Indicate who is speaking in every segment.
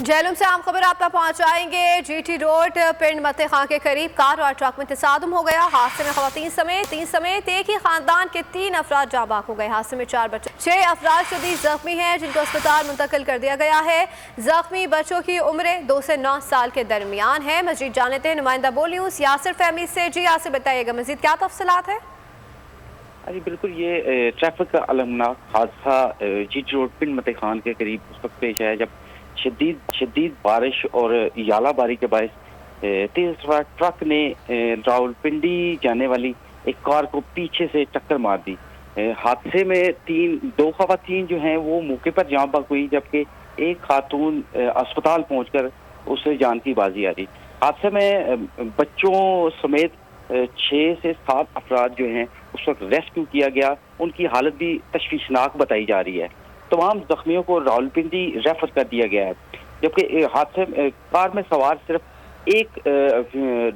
Speaker 1: जहलम से आम खबर आप तक पहुंचाएंगे। जीटी रोड पिंड मते खां के करीब कार और ट्रक में तसादुम हो गया। हादसे में खवातीन समेत एक ही खानदान के 3 अफराद जाँ बाक हो गए। हादसे में 4 बच्चे 6 अफराद शदीद जख्मी हैं, जिनको अस्पताल मुंतकिल कर दिया गया है। जख्मी बच्चों की उम्रें 2 से 9 साल के दरमियान है। मजीद जानते हैं नुमाइंदा बोल न्यूज़ यासिर फहमी से। जी यासिर, बताइएगा मजीद क्या तफसीलात है?
Speaker 2: जी बिल्कुल, ये ट्रैफिक का अलमनाक हादसा जीटी रोड पिंड मते खान के करीब उस वक्त पेश आया जब शदीद बारिश और यालाबारी के बायस तेज रफ्तार ट्रक ने रावलपिंडी जाने वाली एक कार को पीछे से टक्कर मार दी। हादसे में 2 खवातीन जो हैं वो मौके पर जान बहक हुई, जबकि एक खातून अस्पताल पहुंचकर उसे जान की बाजी आ रही। हादसे में बच्चों समेत 6 से 7 अफराद जो हैं उस वक्त रेस्क्यू किया गया। उनकी हालत भी तशवीशनाक बताई जा रही है। तमाम जख्मियों को रावलपिंडी रेफर कर दिया गया है, जबकि हादसे में कार में सवार सिर्फ एक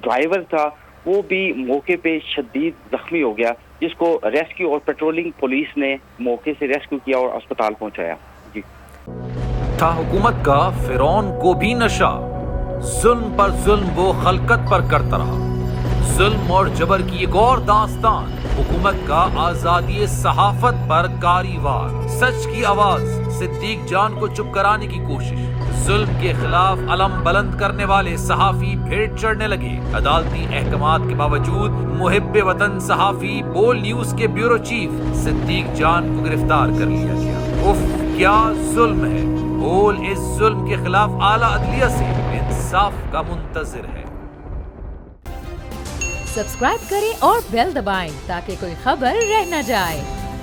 Speaker 2: ड्राइवर था, वो भी मौके पे शदीद जख्मी हो गया, जिसको रेस्क्यू और पेट्रोलिंग पुलिस ने मौके से रेस्क्यू किया और अस्पताल पहुंचाया। जी
Speaker 3: था हुकूमत का फिरौन को भी नशा, जुल्म पर जुल्म वो खलकत पर करता रहा। जुल्म और जबर की एक और दास्तान, हुकूमत का आजादी सहाफत पर कारीवार। सच की आवाज सिद्दीक जान को चुप कराने की कोशिश। जुल्म के खिलाफ अलम बुलंद करने वाले सहाफी भेंट चढ़ने लगे। अदालती अहकामात के बावजूद मुहिब्बे वतन सहाफी बोल न्यूज के ब्यूरो चीफ सिद्दीक जान को गिरफ्तार कर लिया गया। उफ, क्या जुल्म है। बोल इस जुल्म के खिलाफ आला अदलिया से इंसाफ का मुंतजिर है।
Speaker 4: सब्सक्राइब करें और बेल दबाएं ताकि कोई खबर रह न जाए।